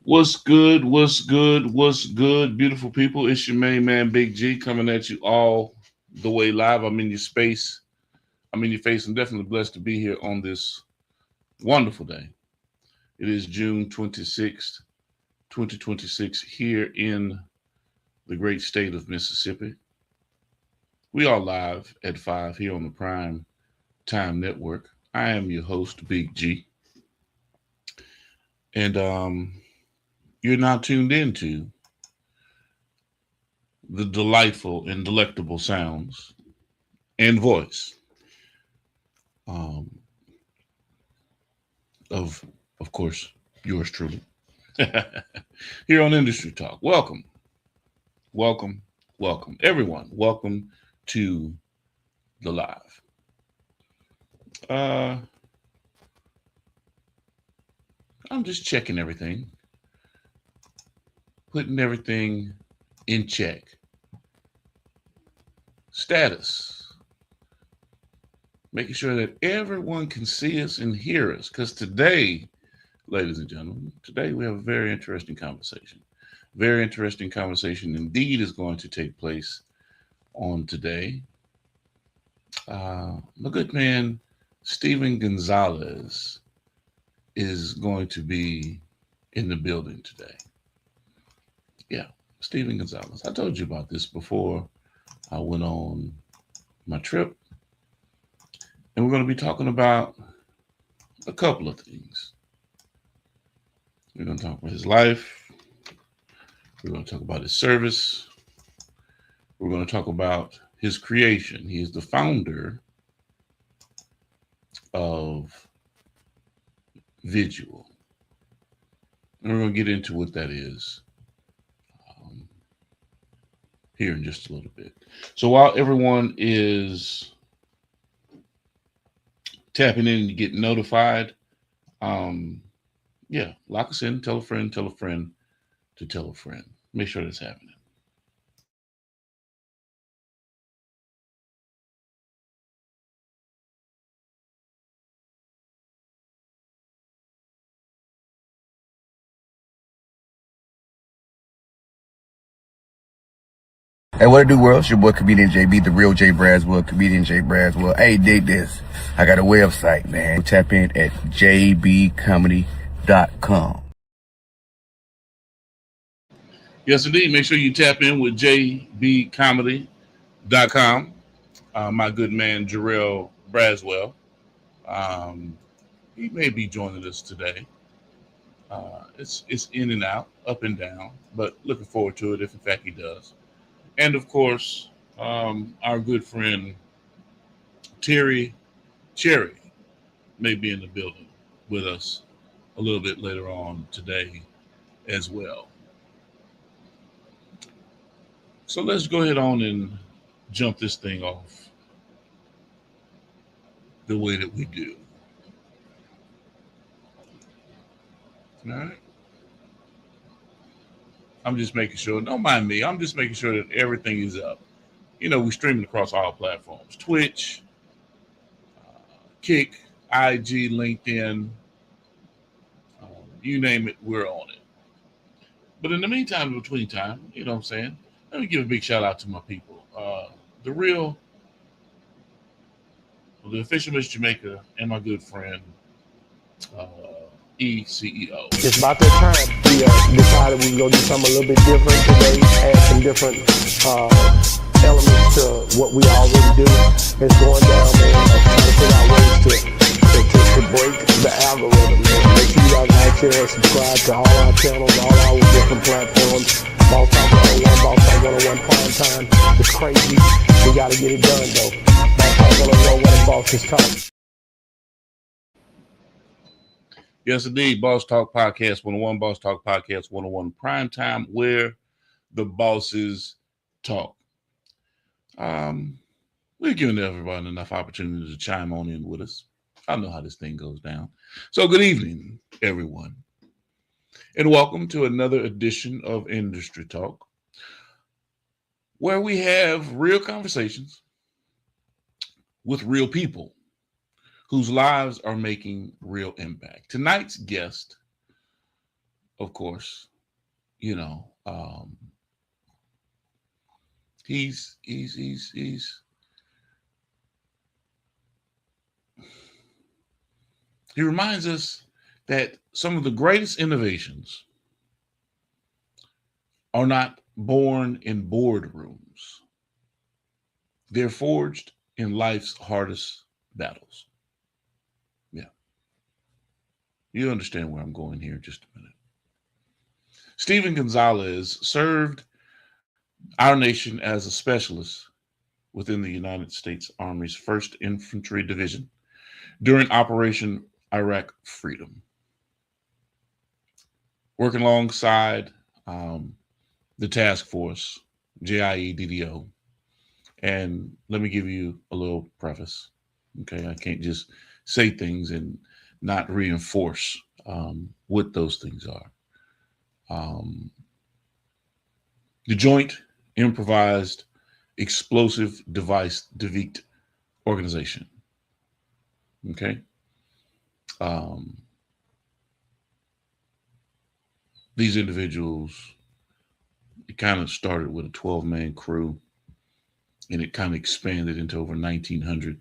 What's good? What's good? What's good, beautiful people? It's your main man, Big G, coming at you all the way live. I'm in your space. I'm in your face. I'm definitely blessed to be here on this wonderful day. It is June 26th, 2026, here in the great state of Mississippi. We are live at 5 here on the Prime Time Network. I am your host, Big G. And you're now tuned into the delightful and delectable sounds and voice um, of, of course, yours truly here on Industry Talk. Welcome, welcome, welcome, everyone. Welcome to the live. Uh, I'm just checking everything, putting everything in check. Status, making sure that everyone can see us and hear us. Because today, ladies and gentlemen, today we have a very interesting conversation. Very interesting conversation indeed is going to take place on today. My good man, Stephen Gonzalez, is going to be in the building today. Yeah, Stephen Gonzalez. I told you about this before I went on my trip. And we're going to be talking about a couple of things. We're going to talk about his life. We're going to talk about his service. We're going to talk about his creation. He is the founder of Visual. And we're going to get into what that is um, here in just a little bit. So while everyone is tapping in and getting notified, um, yeah, lock us in, tell a friend to tell a friend. Make sure that's happening. Hey, what it do, world? It's your boy, Comedian JB, the real J Braswell, Comedian J Braswell. Hey, dig this. I got a website, man. Tap in at jbcomedy.com. Yes, indeed. Make sure you tap in with jbcomedy.com. My good man, Jarrell Braswell. Um, he may be joining us today. It's in and out, up and down, but looking forward to it if in fact he does. And of course, our good friend Terry Cherry may be in the building with us a little bit later on today as well. So let's go ahead on and jump this thing off the way that we do. All right. I'm just making sure, don't mind me, I'm just making sure that everything is up. You know, we're streaming across all platforms: Twitch, Kick, IG, LinkedIn, you name it, we're on it. But in the meantime, in between time, you know what I'm saying? Let me give a big shout out to my people. The real, the official Miss Jamaica, and my good friend, uh, ECEO. It's about that time we decided we were going to do something a little bit different today, add some different elements to what we already do. It's going down, man. Trying to figure out ways to break the algorithm, man. Make sure you guys like, share, and subscribe to all our channels, all our different platforms. Boss Talk 101, Boss Talk 101 Prime Time. It's crazy. We got to get it done, though. Boss Talk 101, where the boss is talking. Yes, indeed. Boss Talk Podcast 101, Boss Talk Podcast 101 Prime Time, where the bosses talk. We're giving everybody enough opportunity to chime on in with us. I know how this thing goes down. So good evening, everyone. And welcome to another edition of Industry Talk, where we have real conversations with real people whose lives are making real impact. Tonight's guest of course, you know, he's he reminds us that some of the greatest innovations are not born in boardrooms. They're forged in life's hardest battles. Yeah. You understand where I'm going here in just a minute. Stephen Gonzalez served our nation as a specialist within the United States Army's 1st Infantry Division during Operation Iraq Freedom, working alongside the task force, JIEDDO. And let me give you a little preface. Okay, I can't just say things and not reinforce what those things are. The Joint Improvised Explosive Device DeVict Organization. Okay. These individuals, it kind of started with a 12-man crew, and it kind of expanded into over 1,900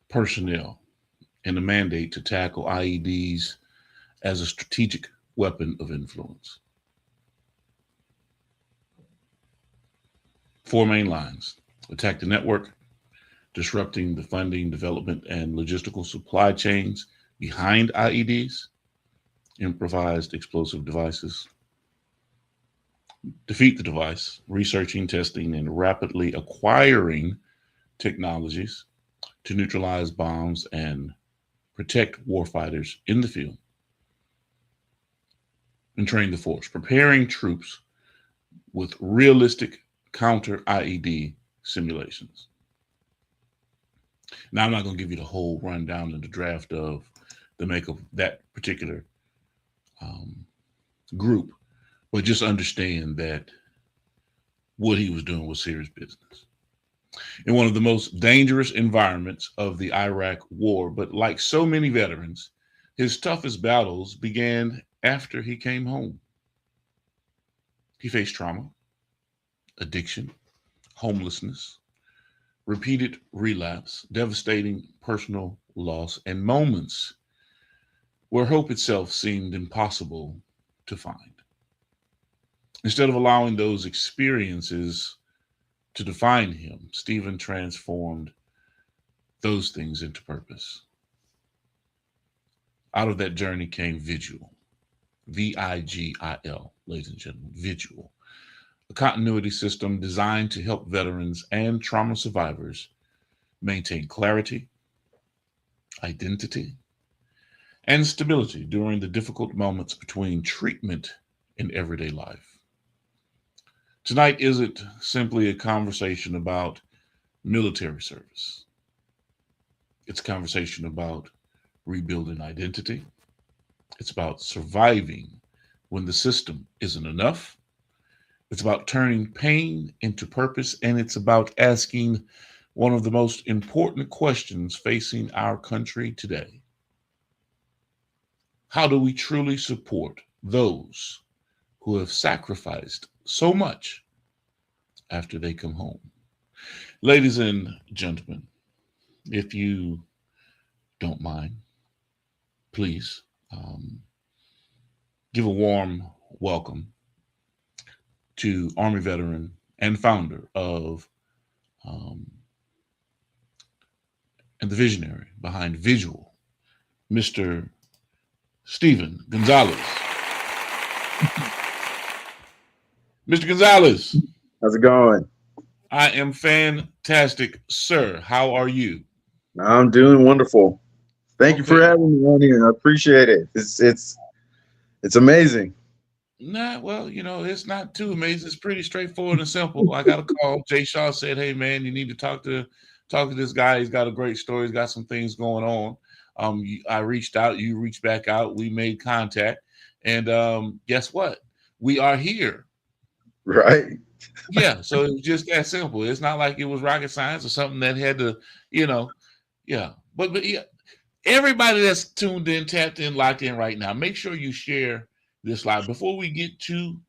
personnel, and a mandate to tackle IEDs as a strategic weapon of influence. 4 main lines: attack the network, disrupting the funding, development, and logistical supply chains behind IEDs, improvised explosive devices, defeat the device, researching, testing, and rapidly acquiring technologies to neutralize bombs and protect warfighters in the field, and train the force, preparing troops with realistic counter IED simulations. Now, I'm not going to give you the whole rundown and the draft of the makeup of that particular group, but just understand that what he was doing was serious business in one of the most dangerous environments of the Iraq War. But like so many veterans, his toughest battles began after he came home. He faced trauma, addiction, homelessness, repeated relapse, devastating personal loss, and moments where hope itself seemed impossible to find. Instead of allowing those experiences to define him, Stephen transformed those things into purpose. Out of that journey came Vigil, VIGIL, ladies and gentlemen, Vigil, a continuity system designed to help veterans and trauma survivors maintain clarity, identity, and stability during the difficult moments between treatment and everyday life. Tonight isn't simply a conversation about military service. It's a conversation about rebuilding identity. It's about surviving when the system isn't enough. It's about turning pain into purpose, and it's about asking one of the most important questions facing our country today. How do we truly support those who have sacrificed so much after they come home? Ladies and gentlemen, if you don't mind, please give a warm welcome to Army veteran and founder of and the visionary behind Vigil, Mr. Stephen Gonzalez. Mr. Gonzalez. How's it going? I am fantastic, sir. How are you? I'm doing wonderful. Thank you for having me on here. I appreciate it. It's amazing. Nah, well, you know, it's not too amazing. It's pretty straightforward and simple. I got a call. Jay Shaw said, "Hey, man, you need to talk to this guy. He's got a great story. He's got some things going on." I reached out. You reached back out. We made contact, and guess what? We are here. Right. Yeah. So it was just that simple. It's not like it was rocket science or something that had to, yeah. But yeah, everybody that's tuned in, tapped in, locked in right now, make sure you share this live. Before we dig too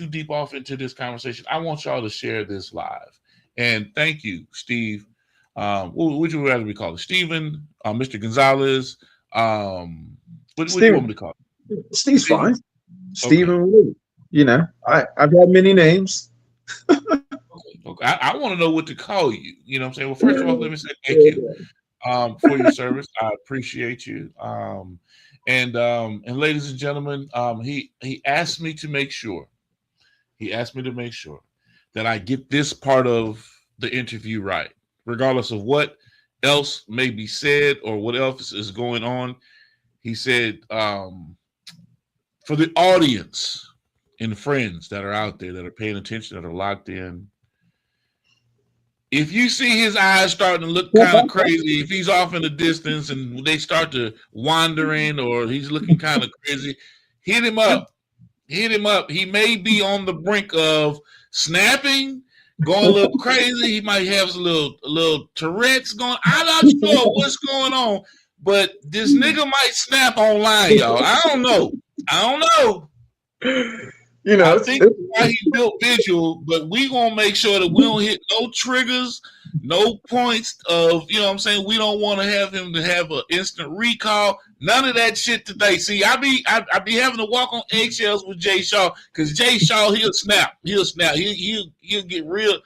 deep off into this conversation, I want y'all to share this live. And thank you, Steve. What would you rather be called? Steven, Mr. Gonzalez. What do you want me to call it? Steve's fine. Steven Wood. You know, I've had many names. Okay. I want to know what to call you. You know what I'm saying? Well, first of all, let me say thank you for your service. I appreciate you. And ladies and gentlemen, he asked me to make sure. He asked me to make sure that I get this part of the interview right, regardless of what else may be said or what else is going on. He said, for the audience and friends that are out there that are paying attention, that are locked in, if you see his eyes starting to look kind of crazy, if he's off in the distance and they start to wandering or he's looking kind of crazy, hit him up. Hit him up. He may be on the brink of snapping, going a little crazy. He might have a little Tourette's going. I'm not sure what's going on, but this nigga might snap online, y'all. I don't know. You know, I think why he built Visual, but we gonna make sure that we don't hit no triggers, no points of, you know what I'm saying? We don't want to have him to have an instant recall. None of that shit today. See, I be having to walk on eggshells with Jay Shaw, because Jay Shaw, he'll snap. He'll get real,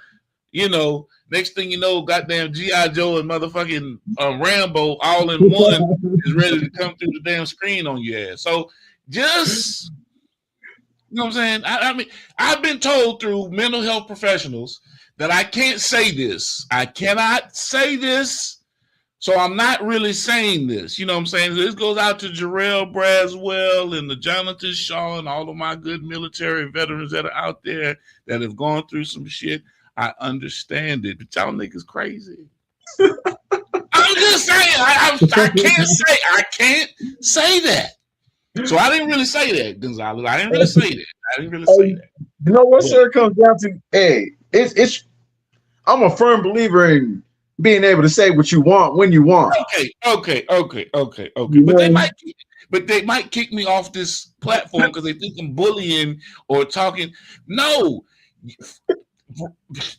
you know. Next thing you know, goddamn G.I. Joe and motherfucking Rambo all in one is ready to come through the damn screen on your ass. So just, you know what I'm saying? I mean, I've been told through mental health professionals that I can't say this. I cannot say this, so I'm not really saying this. You know what I'm saying? This goes out to Jarrell Braswell and the Jonathan Shaw and all of my good military veterans that are out there that have gone through some shit. I understand it, but y'all niggas crazy. I'm just saying, I can't say that. So I didn't really say that, Gonzalez. I didn't really say that. You know what, sir? It comes down to, hey, it's. I'm a firm believer in being able to say what you want when you want. Okay. But they might kick me off this platform because they think I'm bullying or talking. No.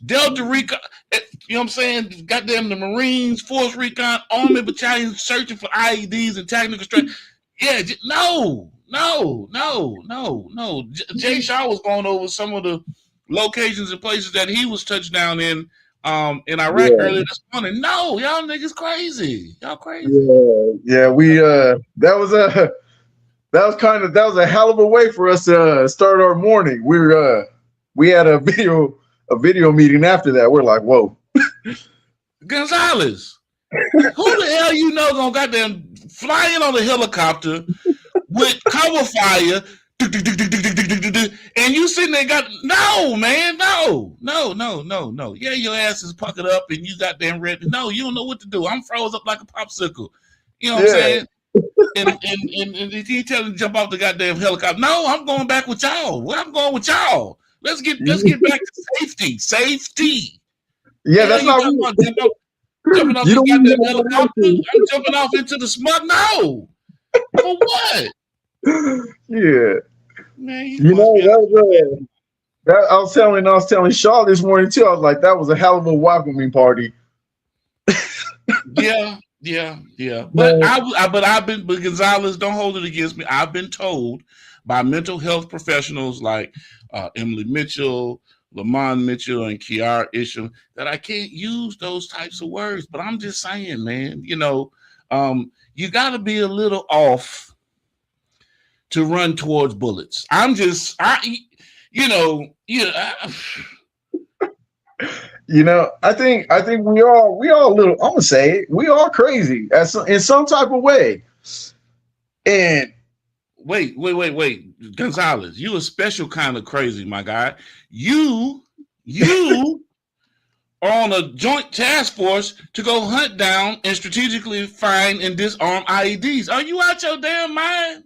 Delta Recon, you know what I'm saying? Goddamn the Marines, Force Recon, Army Battalion searching for IEDs and technical strength. Yeah, no. Jay Shaw was going over some of the locations and places that he was touched down in Iraq earlier this morning. No, y'all niggas crazy. Y'all crazy. Yeah. We that was a hell of a way for us to start our morning. We had a video meeting after that. We're like, whoa. Gonzalez, who the hell you know gonna goddamn flying on a helicopter with cover fire, and you sitting there no. Yeah, your ass is puckered up and you goddamn ready. No, you don't know what to do. I'm froze up like a popsicle. You know what I'm saying? And he telling to jump off the goddamn helicopter. No, I'm going back with y'all. Well, I'm going with y'all. Let's get back to safety. Yeah, that's not jumping off the goddamn helicopter. I'm jumping off into the smug. No. For what? Yeah. Man, you know, I was telling Shaw this morning too. I was like, that was a hell of a welcoming party. Yeah. But but Gonzalez, don't hold it against me. I've been told by mental health professionals like Emily Mitchell, Lamont Mitchell, and Kiara Isham that I can't use those types of words. But I'm just saying, man, you know, you got to be a little off to run towards bullets. I think we all a little, I'm gonna say it, we all crazy in some type of way. And wait, Gonzalez, you a special kind of crazy, my guy. You are on a joint task force to go hunt down and strategically find and disarm IEDs. Are you out your damn mind?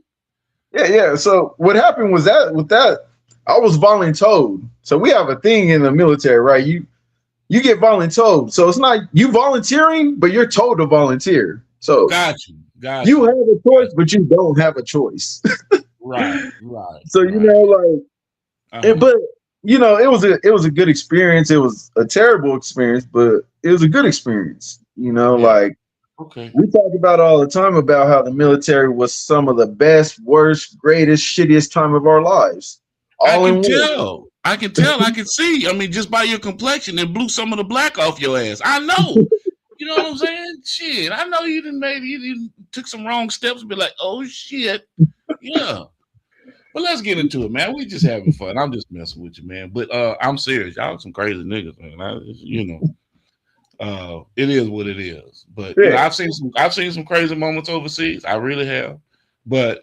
Yeah. So what happened was that I was voluntold. So we have a thing in the military, right? You get voluntold. So it's not you volunteering, but you're told to volunteer. So got Gotcha. You have a choice, but you don't have a choice. Right. So you know, like, but you know, it was a good experience. It was a terrible experience, but it was a good experience. You know, like, okay, we talk about all the time about how the military was some of the best, worst, greatest, shittiest time of our lives. I can tell. I can see. I mean, just by your complexion, it blew some of the black off your ass. I know. You know what I'm saying? Shit, I know you didn't took some wrong steps and be like, oh shit. Yeah. But let's get into it, man. We just having fun. I'm just messing with you, man. But I'm serious. Y'all some crazy niggas, man. It is what it is. But you know, I've seen some crazy moments overseas. I really have. But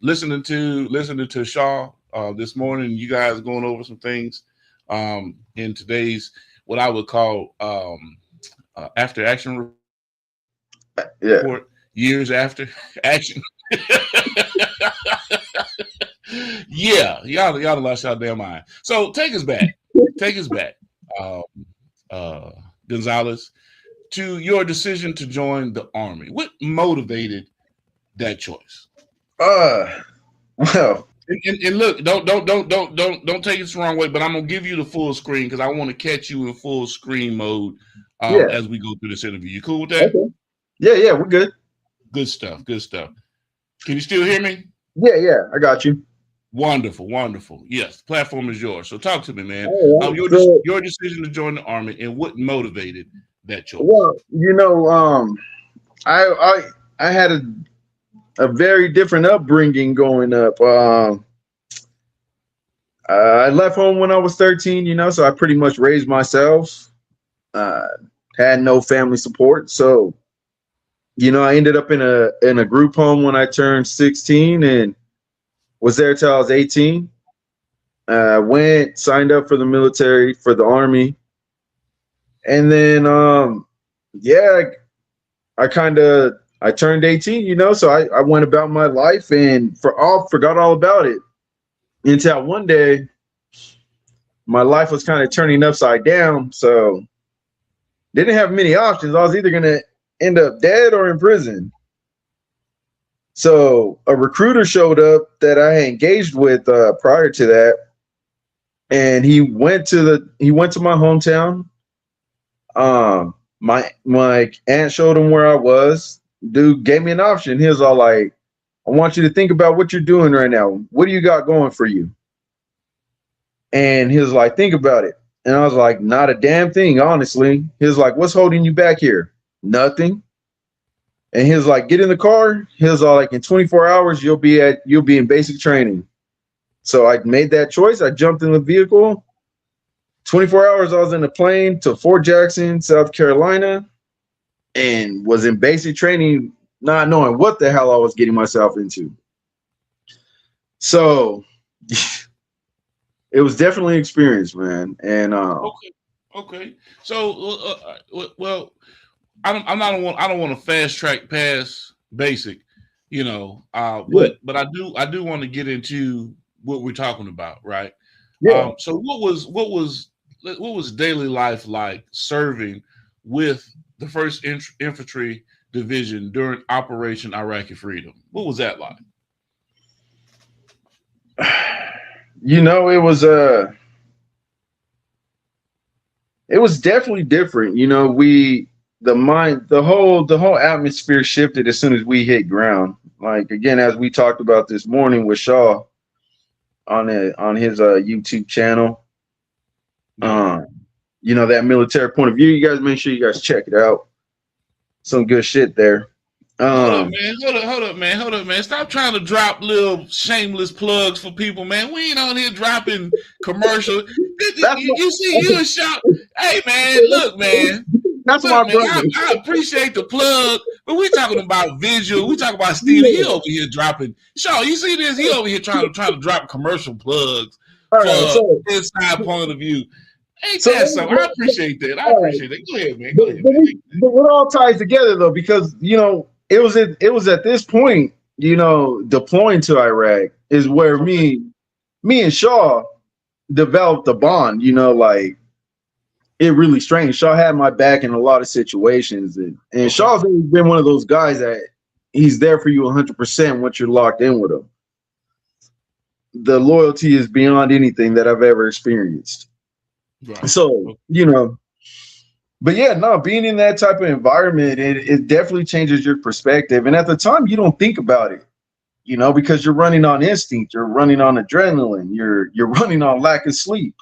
listening to Shaw this morning, you guys going over some things in today's what I would call after action report, years after action. Yeah, y'all lost y'all damn mind. So take us back, Gonzalez, to your decision to join the Army. What motivated that choice? Well, and look, don't take it the wrong way, but I'm gonna give you the full screen because I want to catch you in full screen mode as we go through this interview. You cool with that? Okay. Yeah, we're good. Good stuff. Can you still hear me? Yeah, I got you. Wonderful. Yes, the platform is yours. So talk to me, man. Right. Your decision to join the Army and what motivated that choice. Well, you know, I had a very different upbringing growing up. I left home when I was 13, you know, so I pretty much raised myself. Had no family support, so you know, I ended up in a group home when I turned 16 and was there till I was 18. Went, signed up for the military, for the Army. And then, I turned 18, you know, so I went about my life and forgot all about it until one day my life was kind of turning upside down. So didn't have many options. I was either going to end up dead or in prison. So a recruiter showed up that I engaged with prior to that, and he went to my hometown. My aunt showed him where I was. Dude gave me an option. He was all like, I want you to think about what you're doing right now. What do you got going for you? And he was like, think about it. And I was like, not a damn thing, honestly. He was like, what's holding you back here? Nothing. And he was like, get in the car. He was all like, in 24 hours, you'll be in basic training. So I made that choice. I jumped in the vehicle. 24 hours, I was in a plane to Fort Jackson, South Carolina, and was in basic training, not knowing what the hell I was getting myself into. So it was definitely an experience, man. And okay. So well, I don't want to fast track past basic, you know. But I do want to get into what we're talking about, right? Yeah. So what was daily life like serving with the 1st Infantry Division during Operation Iraqi Freedom? What was that like? You know, it was definitely different. You know, the whole atmosphere shifted as soon as we hit ground. Like, again, as we talked about this morning with Shaw on his YouTube channel. You know, that military point of view. You guys make sure you guys check it out. Some good shit there. Hold up, man. Stop trying to drop little shameless plugs for people, man. We ain't on here dropping commercial. You see, you a shop. Hey, man, look, man. That's my brother. I appreciate the plug, but we talking about visual. We talking about Steve. He over here dropping. Shaw, you see this? He over here trying to drop commercial plugs for his side point of view. Ain't that so? I appreciate that. Go ahead, man. Go ahead. But it all ties together though, because you know it was at this point, you know, deploying to Iraq is where me and Shaw developed a bond. You know, like it really strange. Shaw had my back in a lot of situations, and Shaw's always been one of those guys that he's there for you 100% once you're locked in with him. The loyalty is beyond anything that I've ever experienced. Right. So, but yeah, no, being in that type of environment, it definitely changes your perspective. And at the time, you don't think about it, because you're running on instinct, you're running on adrenaline, you're running on lack of sleep.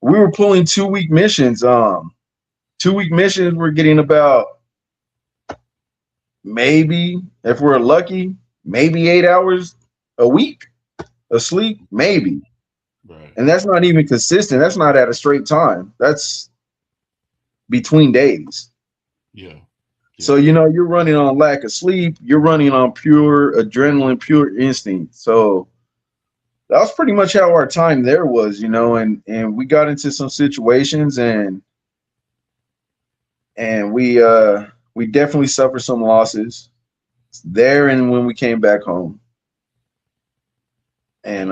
We were pulling 2-week missions. 2-week missions, we're getting about, maybe, if we're lucky, maybe 8 hours a week of sleep, maybe. Right. And that's not even consistent. That's not at a straight time. That's between days. Yeah. So, you're running on lack of sleep. You're running on pure adrenaline, pure instinct. So that was pretty much how our time there was, and we got into some situations and we definitely suffered some losses there and when we came back home. And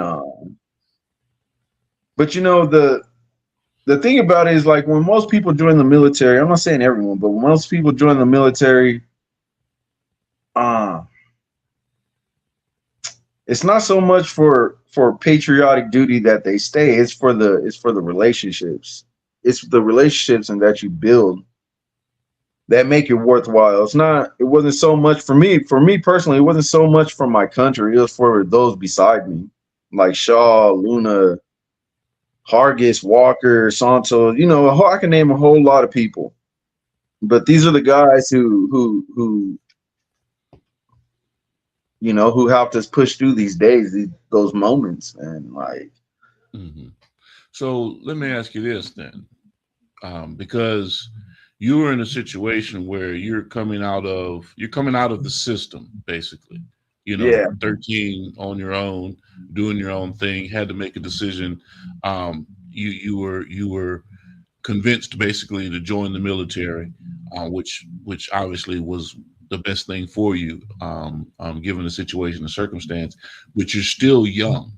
but the thing about it is, like, when most people join the military, I'm not saying everyone, but when most people join the military, it's not so much for patriotic duty that they stay. It's for the relationships. It's the relationships and that you build that make it worthwhile. It wasn't so much for me personally, it wasn't so much for my country. It was for those beside me, like Shaw, Luna, Hargis, Walker, Santos, I can name a whole lot of people. But these are the guys who helped us push through these days, those moments, and like. Mm-hmm. So let me ask you this then, because you were in a situation where you're coming out of the system, basically. 13 on your own, doing your own thing, had to make a decision. You were convinced basically to join the military, which obviously was the best thing for you, given the situation and circumstance. But you're still young.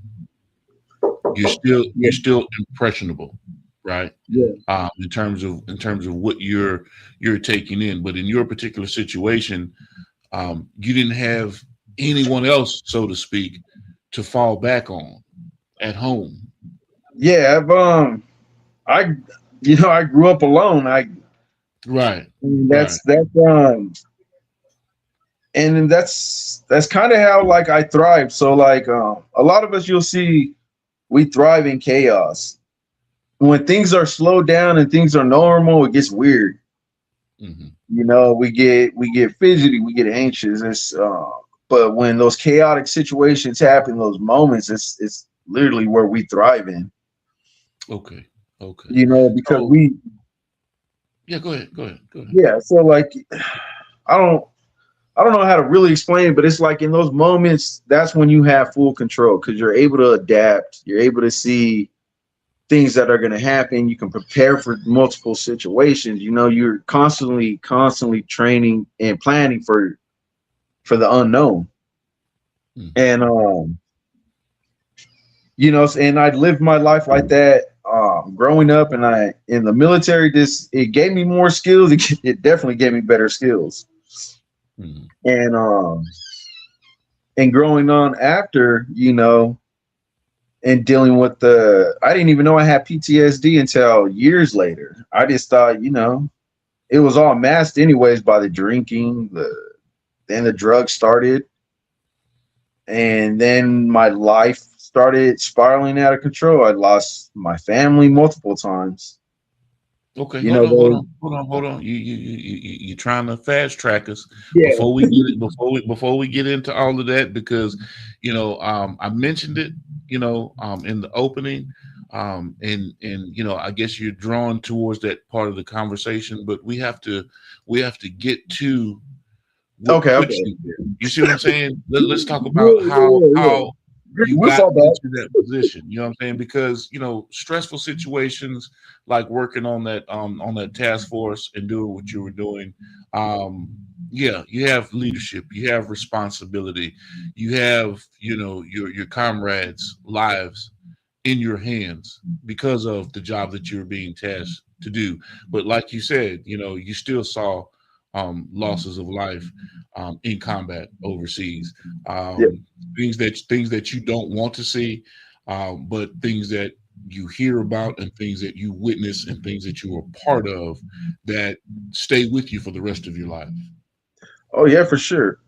You're still impressionable, right? Yeah. In terms of what you're taking in. But in your particular situation, you didn't have anyone else, so to speak, to fall back on at home. Yeah, I grew up alone. That's and that's kind of how, like, I thrive. So, like, a lot of us, you'll see, we thrive in chaos. When things are slowed down and things are normal, it gets weird. Mm-hmm. We get fidgety, we get anxious. But when those chaotic situations happen, those moments, it's literally where we thrive in. Okay. Because Yeah, go ahead. Yeah, so, like, I don't know how to really explain it, but it's like in those moments, that's when you have full control, because you're able to adapt. You're able to see things that are going to happen. You can prepare for multiple situations. You're constantly training and planning for the unknown. And and I lived my life like that growing up, and in the military, it gave me more skills. It definitely gave me better skills. And growing on after, and dealing with I didn't even know I had PTSD until years later. I just thought, it was all masked anyways by the drinking, then the drugs started, and then my life started spiraling out of control. I lost my family multiple times. Okay, hold on. You're trying to fast track us before we get into all of that, because I mentioned it in the opening, and I guess you're drawn towards that part of the conversation, but we have to get to what puts you there. You see what I'm saying? Let's talk about how you got into that position. You know what I'm saying? Because stressful situations like working on that task force and doing what you were doing. You have leadership, you have responsibility, you have your comrades' lives in your hands because of the job that you're being tasked to do. But like you said, you still saw losses of life in combat overseas. Yep. Things that you don't want to see, but things that you hear about and things that you witness and things that you are part of that stay with you for the rest of your life. Oh yeah, for sure.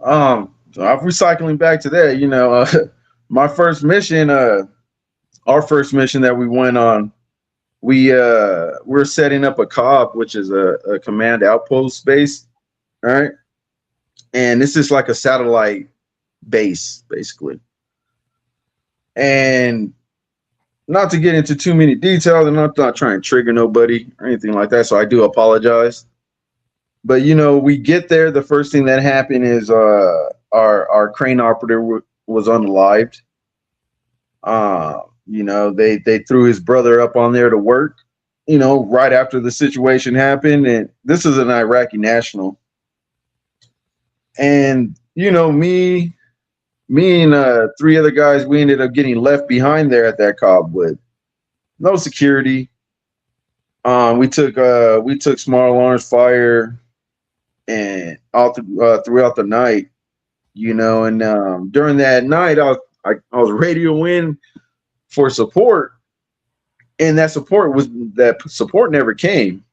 So I'm recycling back to that. My first mission, our first mission that we went on, we're setting up a COB, which is a command outpost base. All right. And this is like a satellite base, basically. And not to get into too many details, and I'm not trying to trigger nobody or anything like that, so I do apologize. But we get there. The first thing that happened is our crane operator was unalived. They threw his brother up on there to work, right after the situation happened. And this is an Iraqi national. And, me and three other guys, we ended up getting left behind there at that COB with no security. We took small arms fire and all throughout the night, and during that night, I was radioing for support, and that support never came.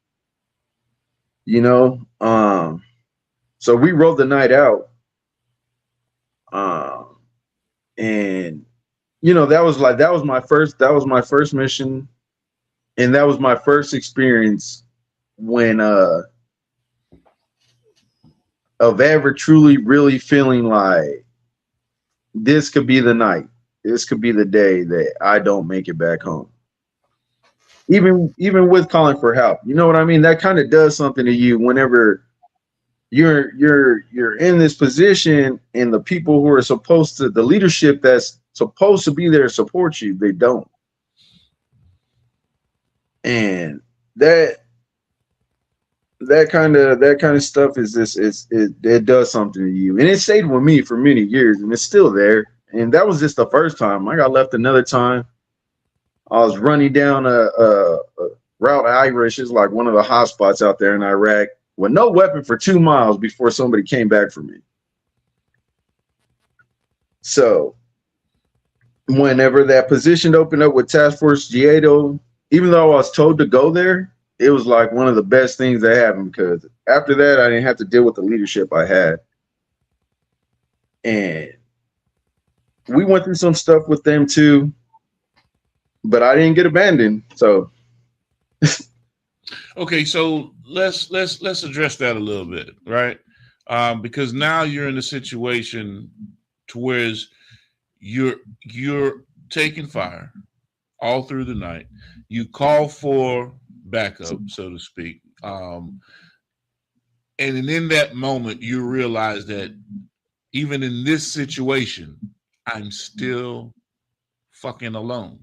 So we rode the night out. And that was my first mission, and that was my first experience when of ever truly really feeling like this could be the night, this could be the day that I don't make it back home. Even with calling for help, you know what I mean? That kind of does something to you whenever you're in this position, and the people who are supposed to, the leadership that's supposed to be there to support you, they don't. And that kind of stuff is it does something to you, and it stayed with me for many years, and it's still there. And that was just the first time. I got left another time. I was running down a route Irish, is like one of the hot spots out there in Iraq, with no weapon for 2 miles before somebody came back for me. So whenever that position opened up with Task Force G8, even though I was told to go there, it was like one of the best things that happened, because after that, I didn't have to deal with the leadership I had. And we went through some stuff with them too, but I didn't get abandoned. So okay, so let's address that a little bit, right? Because now you're in a situation to where you're taking fire all through the night. You call for backup, so to speak, and in that moment, you realize that even in this situation, I'm still fucking alone.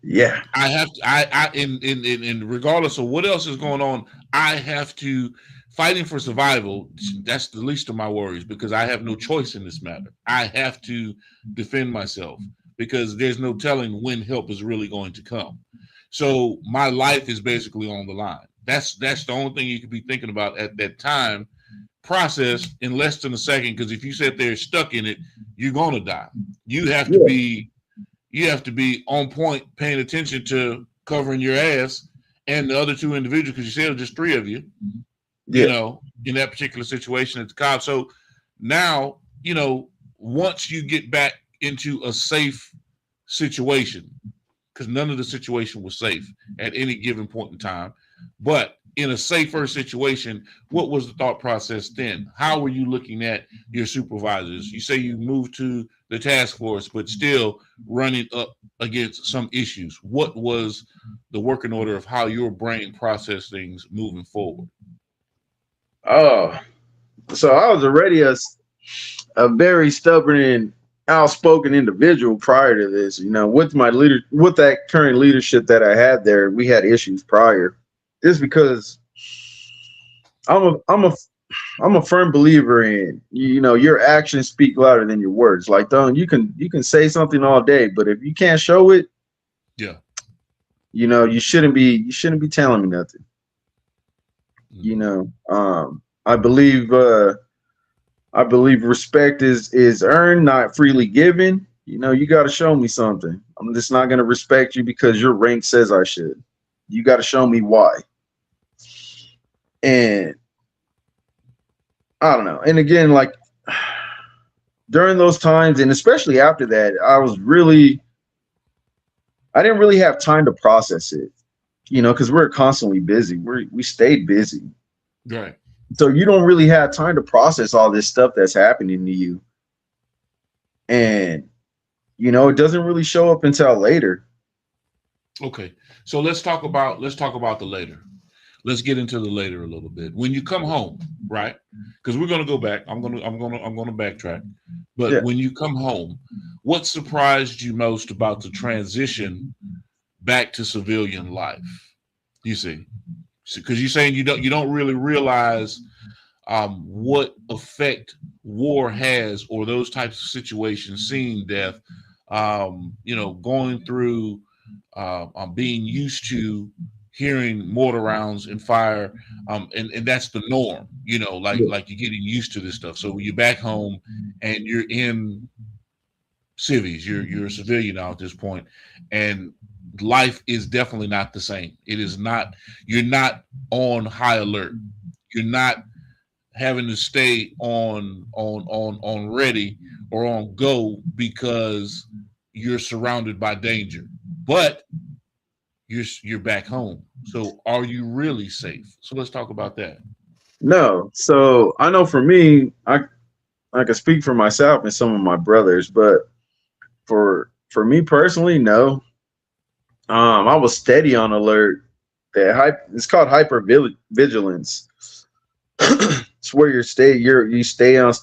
Yeah, I have to, in regardless of what else is going on, I have to fighting for survival. That's the least of my worries, because I have no choice in this matter. I have to defend myself, because there's no telling when help is really going to come. So my life is basically on the line. That's the only thing you could be thinking about at that time. Process in less than a second, because if you sit there stuck in it, you're gonna die. You have to be on point, paying attention to covering your ass and the other two individuals, because you said just three of you, in that particular situation at the COB. So now, once you get back into a safe situation, because none of the situation was safe at any given point in time, but in a safer situation, what was the thought process then? How were you looking at your supervisors? You say you moved to the task force, but still running up against some issues. What was the working order of how your brain processed things moving forward? Oh, so I was already a very stubborn and outspoken individual prior to this. With my with that current leadership that I had there, we had issues prior. It's because I'm a firm believer in, your actions speak louder than your words. Like, you can say something all day, but if you can't show it, yeah, you shouldn't be telling me nothing. You know, I believe respect is earned, not freely given. You know, you got to show me something. I'm just not going to respect you because your rank says I should. You got to show me why. And I don't know. And again, like during those times, and especially after that, I didn't really have time to process it, you know, because we're constantly busy. We stayed busy. Right. So you don't really have time to process all this stuff that's happening to you. And, you know, it doesn't really show up until later. Okay. So let's talk about the later. Let's get into the later a little bit. When you come home, right? Because we're gonna go back. I'm gonna backtrack. But Yeah. when you come home, what surprised you most about the transition back to civilian life? You see, because you're saying you don't really realize what effect war has, or those types of situations, seeing death, you know, going through, being used to hearing mortar rounds and fire, and that's the norm, you know, like you're getting used to this stuff. So when you're back home and you're in civies, you're a civilian now at this point, and life is definitely not the same. It is not. You're not on high alert. You're not having to stay on ready or on go because you're surrounded by danger. But you're back home. So are you really safe? So let's talk about that. No. So I know for me, I can speak for myself and some of my brothers, but for me personally, no. I was steady on alert. It's called hyper vigilance. It's where you stay on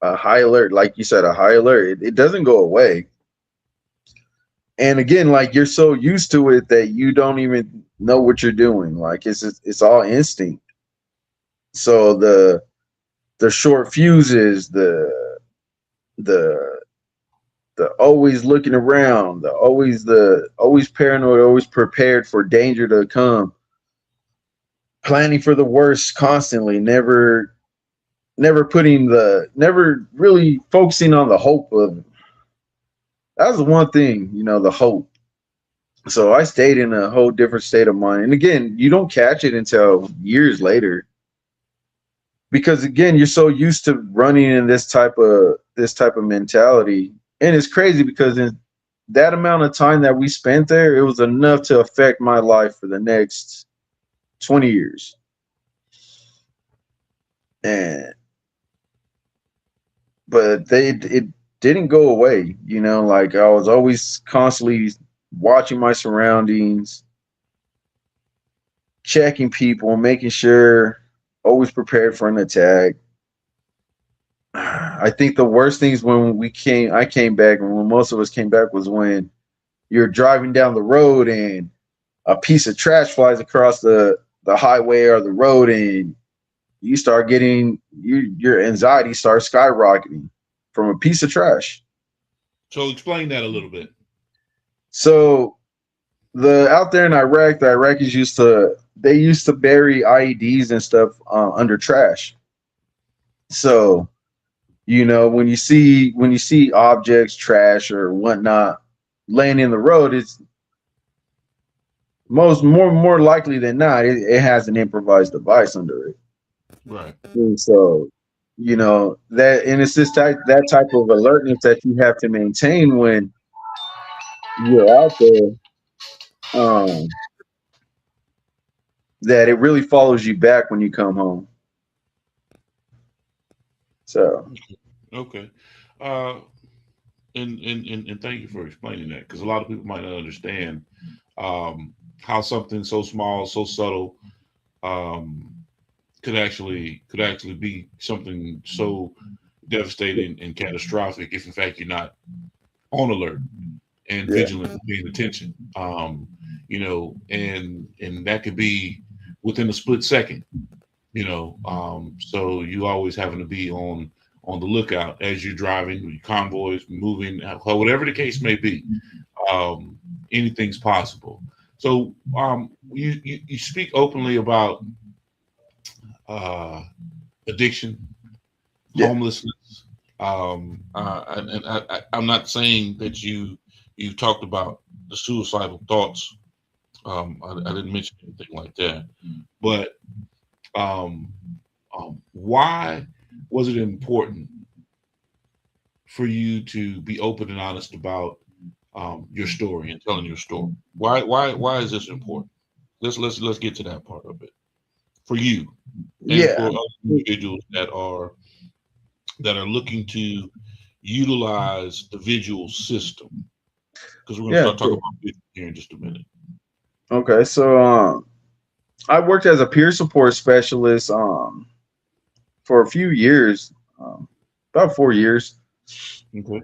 a high alert, like you said, a high alert. It doesn't go away. And again, like you're so used to it that you don't even know what you're doing. Like it's all instinct. So the short fuses, the always looking around, the always paranoid, always prepared for danger to come, planning for the worst constantly, never really focusing on the hope of. That was the one thing, you know, the hope. So I stayed in a whole different state of mind. And again, you don't catch it until years later. Because again, you're so used to running in this type of mentality. And it's crazy because in that amount of time that we spent there, it was enough to affect my life for the next 20 years. But it didn't go away, you know, like I was always constantly watching my surroundings, checking people, making sure, always prepared for an attack. I think the worst things when I came back, and when most of us came back, was when you're driving down the road and a piece of trash flies across the highway or the road, and you start getting your anxiety starts skyrocketing from a piece of trash. So explain that a little bit. So out there in Iraq, the Iraqis used to bury IEDs and stuff under trash. So, you know, when you see objects, trash or whatnot laying in the road, it's more likely than not it has an improvised device under it. Right. And so, you know, and it's that type of alertness that you have to maintain when you're out there, that it really follows you back when you come home. So okay, and thank you for explaining that, because a lot of people might not understand how something so small, so subtle, could actually be something so devastating and catastrophic if in fact you're not on alert and vigilant and paying attention. You know, and that could be within a split second, you know. So you always having to be on the lookout as you're driving, convoys moving, whatever the case may be. Anything's possible. So you speak openly about addiction, Yeah. homelessness. I'm not saying that you talked about the suicidal thoughts. I didn't mention anything like that, but um, why was it important for you to be open and honest about your story and telling your story? Why is this important? Let's get to that part of it for you and Yeah. for other individuals that are looking to utilize the visual system, because we're going to Yeah. start talking about visual here in just a minute. Okay. So I worked as a peer support specialist for a few years, about 4 years, Okay.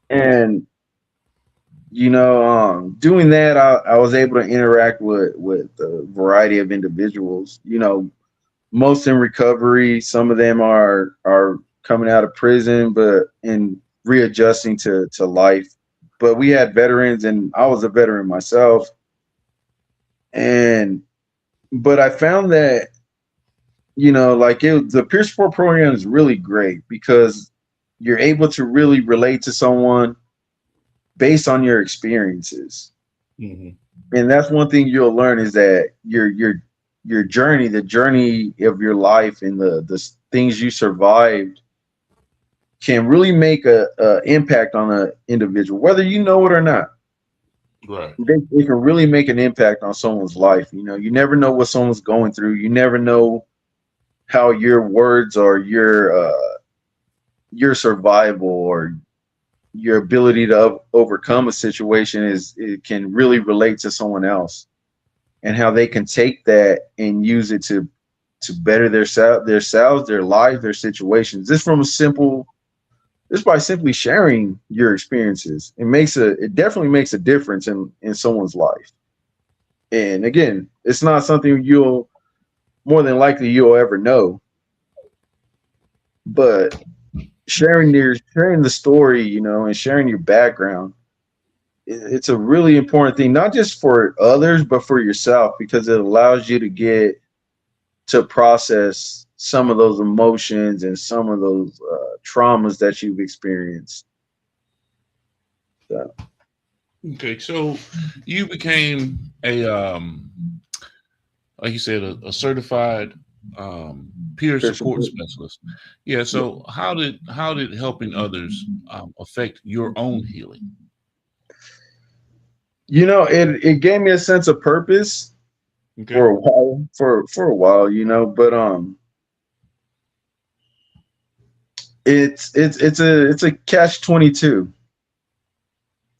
and doing that, I was able to interact with a variety of individuals. Most in recovery. Some of them are coming out of prison, but in readjusting to life. But we had veterans, and I was a veteran myself, and but I found that the peer support program is really great because you're able to really relate to someone based on your experiences. Hmm. And that's one thing you'll learn is that your journey, the journey of your life, and the things you survived can really make a impact on an individual, whether you know it or not. Right. They can really make an impact on someone's life. You never know what someone's going through. You never know how your words or your survival or your ability to overcome a situation it can really relate to someone else, and how they can take that and use it to better themselves, their life, their situations. Just by simply sharing your experiences, it definitely makes a difference in someone's life. And again, it's not something you'll more than likely you'll ever know, but sharing the story, and sharing your background, it's a really important thing, not just for others, but for yourself, because it allows you to get to process some of those emotions and some of those traumas that you've experienced. So, Okay. So you became like you said, a certified peer support specialist. Yeah. So how did helping others affect your own healing? it gave me a sense of purpose Okay. for a while, for a while, but it's a catch-22,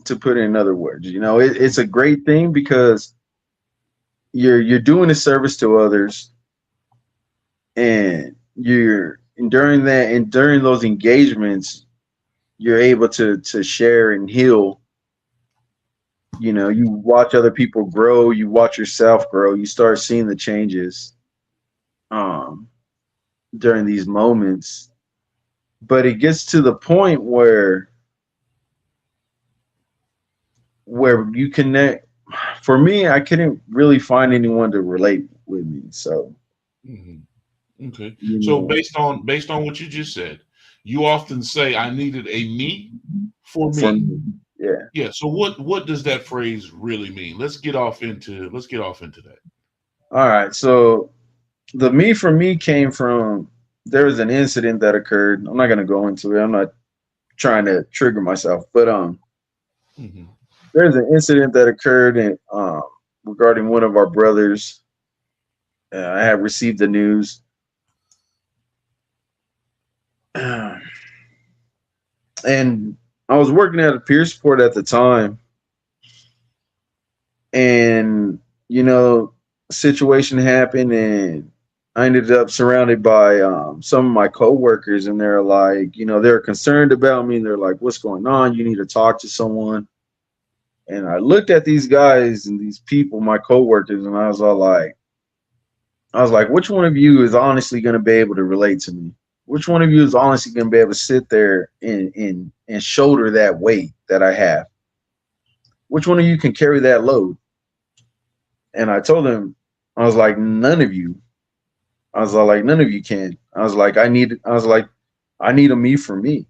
to put it in other words. It's a great thing because you're doing a service to others, and during those engagements, you're able to share and heal. You watch other people grow, you watch yourself grow, you start seeing the changes um during these moments. But it gets to the point where you connect. For me, I couldn't really find anyone to relate with me. So, Hmm. Okay. you So know, based on what you just said, you often say, "I needed a me for for me." me, yeah. Yeah. So what does that phrase really mean? Let's get off into that. All right. So the me for me came from, there was an incident that occurred. I'm not gonna go into it. I'm not trying to trigger myself, but Hmm. there's an incident that occurred regarding one of our brothers. I had received the news, and I was working at a peer support at the time, and situation happened, and I ended up surrounded by some of my coworkers, and they're like, they're concerned about me, and they're like, "What's going on? You need to talk to someone." And I looked at these guys and these people, my coworkers, and I was like, which one of you is honestly going to be able to relate to me? Which one of you is honestly going to be able to sit there and shoulder that weight that I have? Which one of you can carry that load? And I told them, I was like, none of you. I was all like, none of you can. I was like, I need a me for me,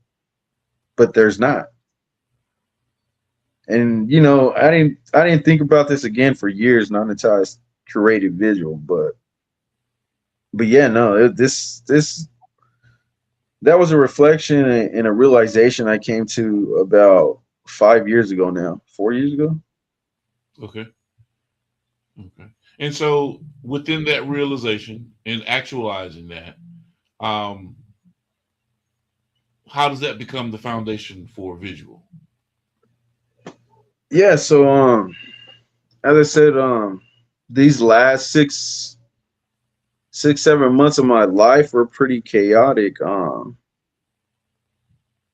but there's not. And you know, I didn't think about this again for years, not until I created visual. But yeah, no, this that was a reflection and a realization I came to about 5 years ago now, 4 years ago. Okay. Okay. And so within that realization and actualizing that, um, how does that become the foundation for visual? Yeah, so as I said, these last 7 months of my life were pretty chaotic.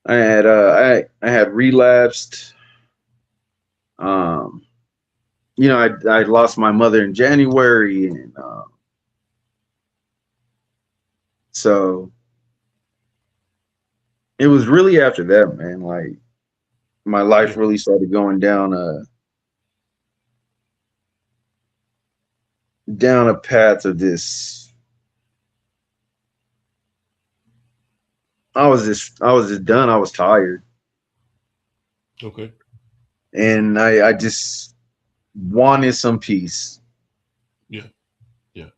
I had relapsed. Um, you know, I lost my mother in January, and so it was really after that, man. Like my life Yeah. really started going down a path of this. I was just done. I was tired, Okay. and I just wanted some peace. Yeah. Yeah.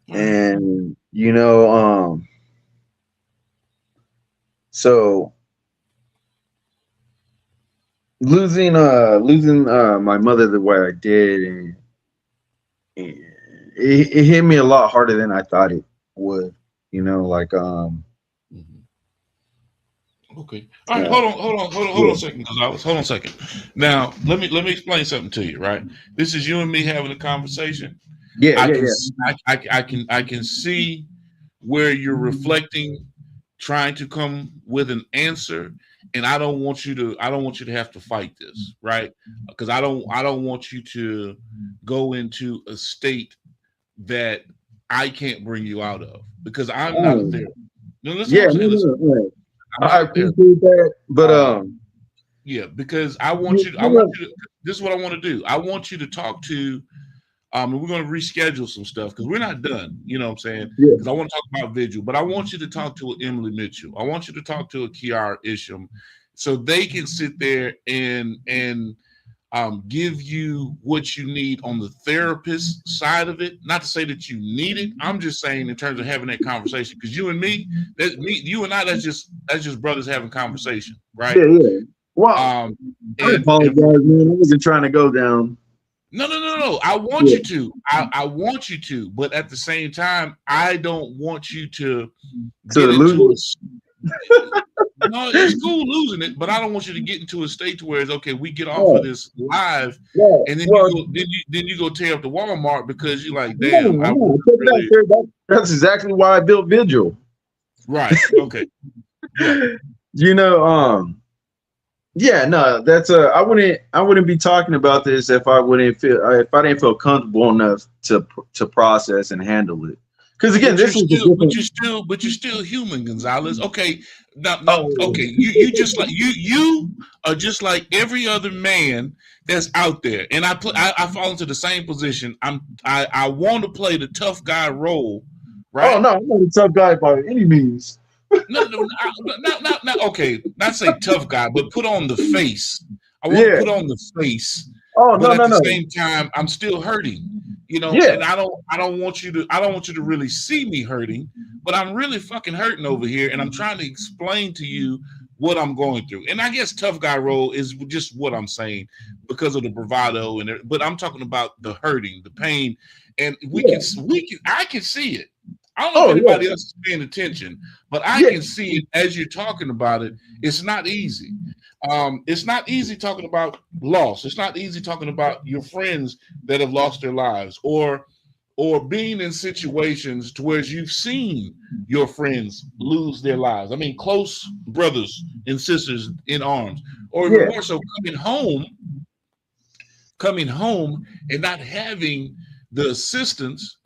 All right. And you know, so losing my mother the way I did, and it hit me a lot harder than I thought it would. You know, like Mhm. Okay. All right. uh, Hold on yeah, a second, Gonzalez. Hold on a second. Now, let me explain something to you. Right. This is you and me having a conversation. yeah, I yeah, can, yeah. I can see where you're reflecting, trying to come with an answer, and I don't want you to have to fight this, right? Because I don't want you to go into a state that I can't bring you out of because I'm not a Oh, therapist. No, listen what yeah, I'm saying. no, Listen, no, no. I'm I not a therapist. appreciate that, but Yeah, because I you want know, you to, this is what I want to do. I want you to talk to, and we're going to reschedule some stuff because we're not done. You know what I'm saying? yeah, Because I want to talk about Vigil, but I want you to talk to Emily Mitchell. I want you to talk to a Kiara Isham, so they can sit there and give you what you need on the therapist side of it. Not to say that you need it. I'm just saying in terms of having that conversation. Because you and me, you and I, that's just brothers having conversation, right? yeah, yeah. Well, Um, I and apologize, man. I wasn't trying to go down. no. I want Yeah. you to. I want you to, but at the same time, I don't want you to To get lose into a. it? No, it's cool losing it, but I don't want you to get into a state where it's okay. We get off of Yeah, this live, yeah. and then Well, you go tear up the Walmart because you're like, no, damn, I no. wasn't Check it out, really sir. That's exactly why I built Vigil. right. Okay, yeah, You know, yeah, no, that's I wouldn't be talking about this if I didn't feel comfortable enough to process and handle it. Because again, this is a different. but you're still human, Gonzalez. Okay, now, Oh, okay, you just like you are just like every other man that's out there, and I fall into the same position. I want to play the tough guy role, oh right? no, I'm not a tough guy by any means. No, not okay. Not say tough guy, but put on the face. I want to Yeah. put on the face, Oh but no, at no, the no. same time, I'm still hurting. You know, Yeah. and I don't want you to really see me hurting, but I'm really fucking hurting over here, and I'm trying to explain to you what I'm going through. And I guess tough guy role is just what I'm saying because of the bravado but I'm talking about the hurting, the pain, and Yeah. I can see it. I don't know if Oh yeah. anybody else is paying attention, but I Yeah. can see it as you're talking about it. It's not easy. It's not easy talking about loss. It's not easy talking about your friends that have lost their lives, or being in situations to where you've seen your friends lose their lives. I mean, close brothers and sisters in arms, or even Yeah. more so, coming home and not having the assistance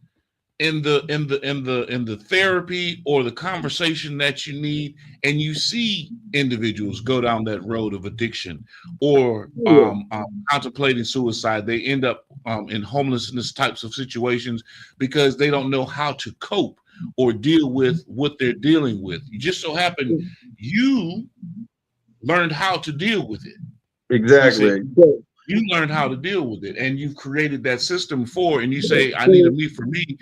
in the therapy or the conversation that you need, and you see individuals go down that road of addiction or Yeah. contemplating suicide. They end up in homelessness types of situations because they don't know how to cope or deal with what they're dealing with. You just so happen you learned how to deal with it. Exactly. You learned how to deal with it, and you've created that system for. And you say, "I need a me for me,"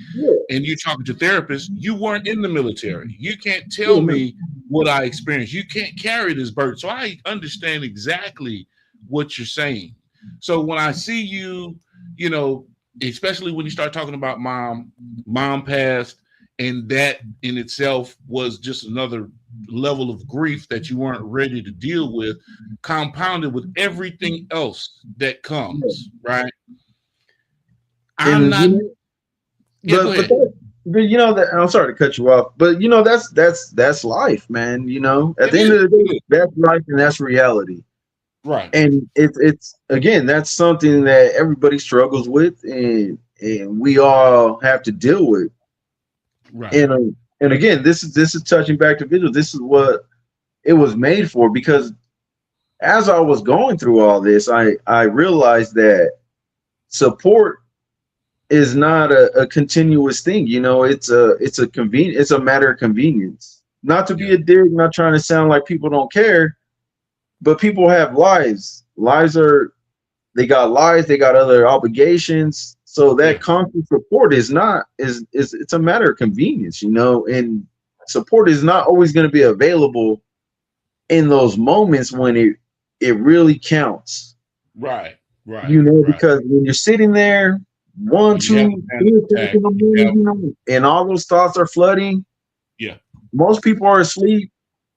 and you're talking to therapists. You weren't in the military. You can't tell me what I experienced. You can't carry this burden. So I understand exactly what you're saying. So when I see you, you know, especially when you start talking about mom passed, and that in itself was just another level of grief that you weren't ready to deal with, compounded with everything else that comes, right? I'm not. But you know that I'm sorry to cut you off, but you know that's life, man. You know, at the end of the day, that's life and that's reality, right? And it's again, that's something that everybody struggles with, and we all have to deal with, right? And again, this is touching back to Vigil. This is what it was made for, because as I was going through all this, I realized that support is not a continuous thing. You know, it's a matter of convenience. Not to be a dick, not trying to sound like people don't care, but people have lives. They got lives, they got other obligations. So that constant support is it's a matter of convenience, you know, and support is not always going to be available in those moments when it really counts. Right. You know, because when you're sitting there, 1, 2, 3, you know, and all those thoughts are flooding. Yeah. Most people are asleep.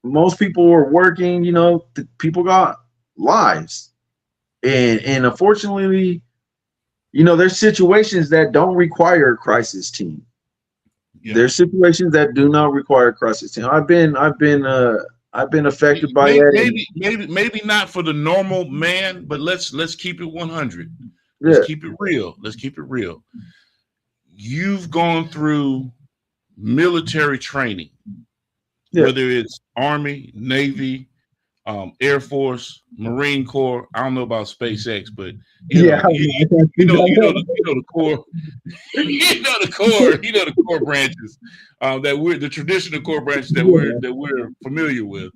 Most people are working, you know, people got lives. And unfortunately, you know, there's situations that don't require a crisis team. Yeah. There's situations that do not require a crisis team. I've been affected by that. Maybe not for the normal man, but let's keep it 100. Let's keep it real. Let's keep it real. You've gone through military training, whether it's Army, Navy, Air Force, Marine Corps. I don't know about SpaceX, but you know the core. You know the core branches that we're the traditional core branches that we're familiar with.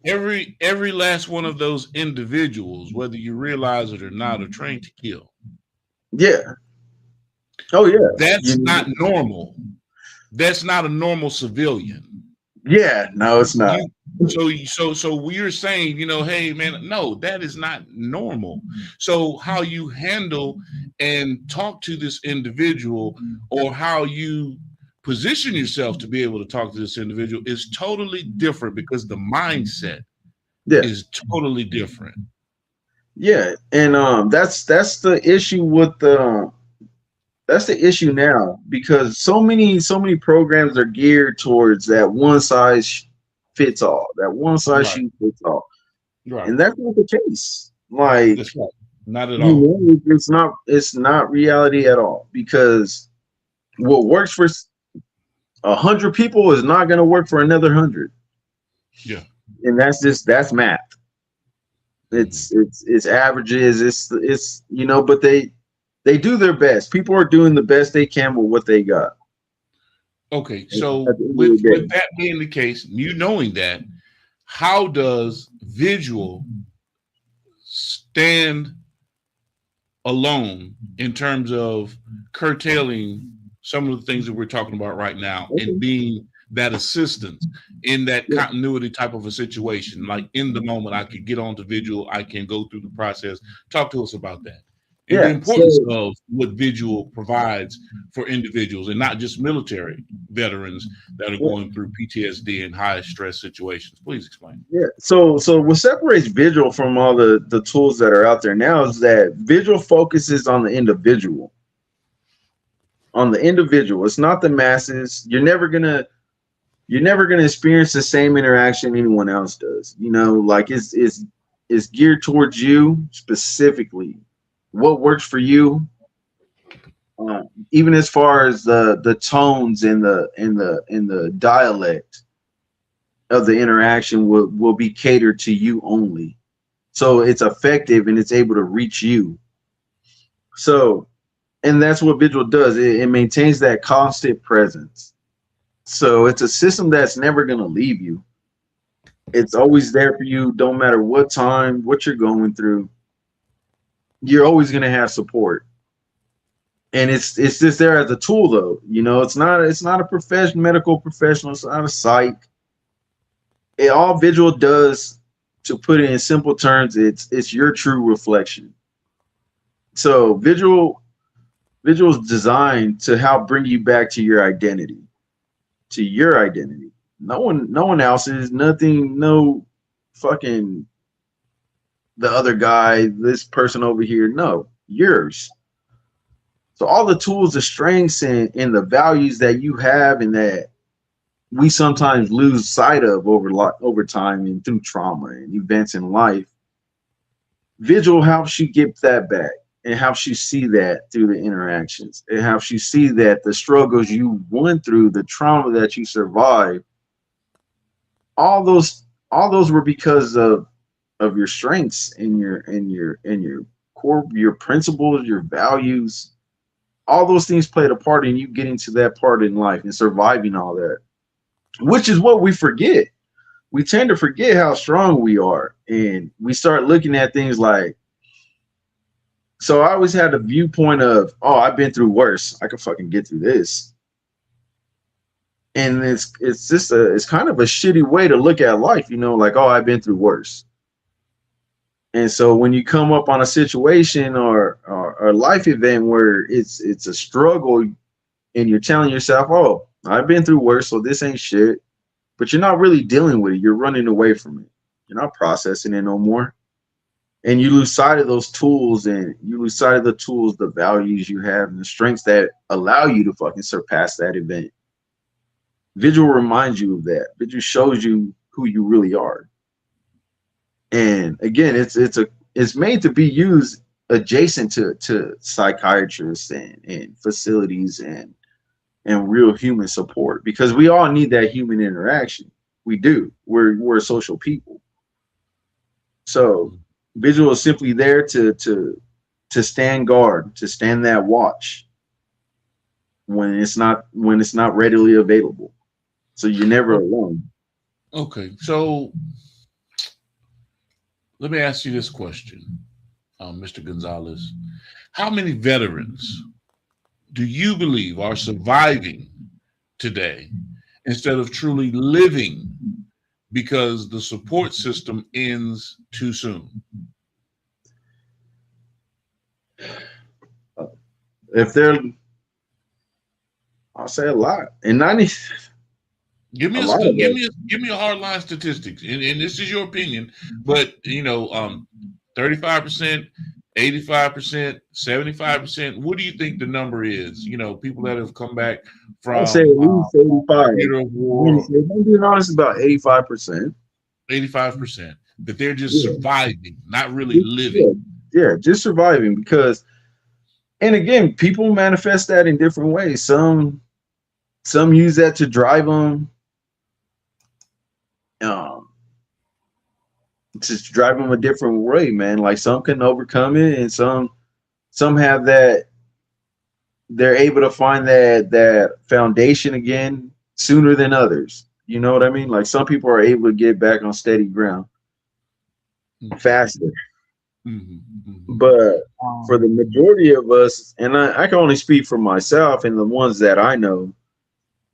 Every last one of those individuals, whether you realize it or not, are trained to kill. Yeah. Oh yeah. That's not normal. That's not a normal civilian. Yeah, no, it's not. So we're saying, you know, hey man, no, that is not normal. So how you handle and talk to this individual, or how you position yourself to be able to talk to this individual, is totally different, because the mindset is totally different. Yeah, and that's the issue with that's the issue now, because so many programs are geared towards that one size fits all, that one size shoe fits all, and that's not the case. Like, that's right. Not at all. You know, it's not reality at all, because what works for 100 people is not going to work for another 100. Yeah, and that's math. It's averages. It's you know, but they do their best. People are doing the best they can with what they got. Okay, so with that being the case, you knowing that, how does Vigil stand alone in terms of curtailing some of the things that we're talking about right now, and being that assistance in that continuity type of a situation? Like, in the moment, I could get on to Vigil, I can go through the process. Talk to us about that. And the importance of what Vigil provides for individuals, and not just military veterans that are going through PTSD and high stress situations. Please explain. Yeah. So what separates Vigil from all the tools that are out there now is that Vigil focuses on the individual. On the individual. It's not the masses. You're never gonna experience the same interaction anyone else does. You know, like it's geared towards you specifically. What works for you, even as far as the tones and the dialect of the interaction will be catered to you only. So it's effective and it's able to reach you. So, and that's what Vigil does. It maintains that constant presence. So it's a system that's never going to leave you. It's always there for you. Don't matter what time, what you're going through. You're always going to have support. And it's just there as a tool, though. You know, it's not a medical professional. It's not a psych. All Vigil does, to put it in simple terms, it's your true reflection. So Vigil is designed to help bring you back to your identity. To your identity. No one else's, nothing, no fucking the other guy, this person over here. No, yours. So all the tools, the strengths, and the values that you have and that we sometimes lose sight of over time and through trauma and events in life, Vigil helps you get that back. It helps you see that through the interactions. It helps you see that the struggles you went through, the trauma that you survived, all those were because of your strengths and your core, your principles, your values. All those things played a part in you getting to that part in life and surviving all that, which is what we forget. We tend to forget how strong we are, and we start looking at things like, so I always had a viewpoint of, oh, I've been through worse. I can fucking get through this. And it's kind of a shitty way to look at life, you know, like, oh, I've been through worse. And so when you come up on a situation or a life event where it's a struggle and you're telling yourself, oh, I've been through worse, so this ain't shit, but you're not really dealing with it. You're running away from it. You're not processing it no more. And you lose sight of those tools, and you lose sight of the tools, the values you have, and the strengths that allow you to fucking surpass that event. Vigil reminds you of that. Vigil shows you who you really are. And again, it's made to be used adjacent to psychiatrists and facilities and real human support, because we all need that human interaction. We do. We're social people. So Vigil is simply there to stand guard, to stand that watch when it's not readily available. So you're never alone. Okay, so let me ask you this question, Mr. Gonzalez. How many veterans do you believe are surviving today instead of truly living because the support system ends too soon? I'll say a lot. And 90. Give me a hard line statistics, and this is your opinion, but 35%, 85%, 75%. What do you think the number is? You know, people that have come back from, I'll say at least 85. Theater of war. I'm being honest, about 85%. 85%. That they're just surviving, not really living. Yeah, just surviving. Because, and again, people manifest that in different ways. Some use that to drive them. Just drive them a different way, man. Like some can overcome it, and some have that. They're able to find that foundation again sooner than others. You know what I mean? Like some people are able to get back on steady ground faster. Mm-hmm. But for the majority of us, and I can only speak for myself and the ones that I know,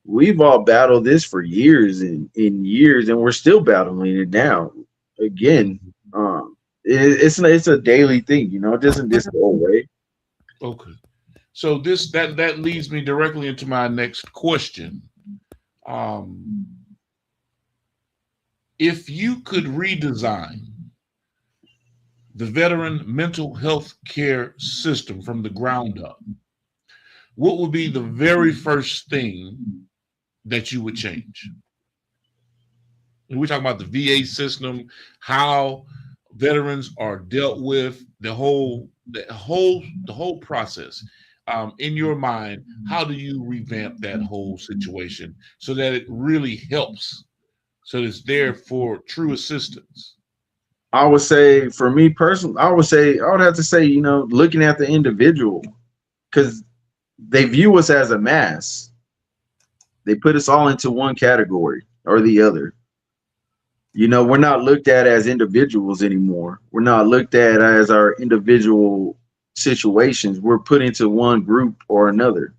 we've all battled this for years and years, and we're still battling it now. Again, it's a daily thing, you know. It doesn't just go away. Okay, so that leads me directly into my next question. If you could redesign the veteran mental health care system from the ground up, what would be the very first thing that you would change? And we're talking about the VA system, how veterans are dealt with, the whole process. In your mind, how do you revamp that whole situation so that it really helps, so that it's there for true assistance? I would say for me personally, I would have to say, looking at the individual, because they view us as a mass. They put us all into one category or the other. We're not looked at as individuals anymore. We're not looked at as our individual situations. We're put into one group or another.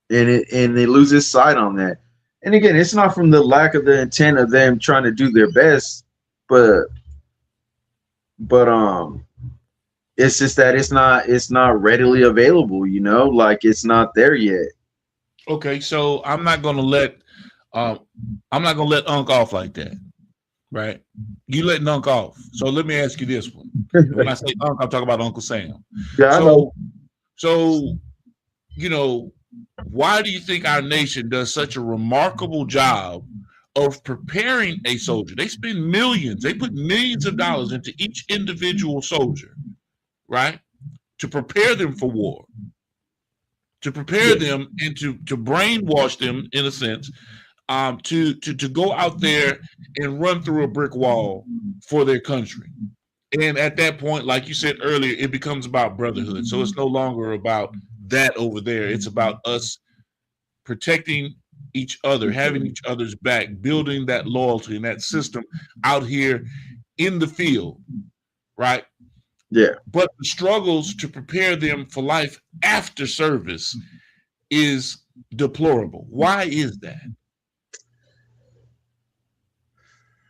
And they loses sight on that. And again, it's not from the lack of the intent of them trying to do their best, but it's just that it's not readily available, like it's not there yet. Okay, so I'm not gonna let Unc off like that. Right? You letting Unc off. So let me ask you this one. When I say Unc, I'm talking about Uncle Sam. Yeah, I know. So, why do you think our nation does such a remarkable job of preparing a soldier? They spend millions, they put millions of dollars into each individual soldier, right? To prepare them for war, to prepare them and to brainwash them in a sense, to go out there and run through a brick wall for their country. And at that point, like you said earlier, it becomes about brotherhood. So it's no longer about that over there. It's about us protecting each other, having each other's back, building that loyalty and that system out here in the field, right? Yeah. But the struggles to prepare them for life after service is deplorable. Why is that?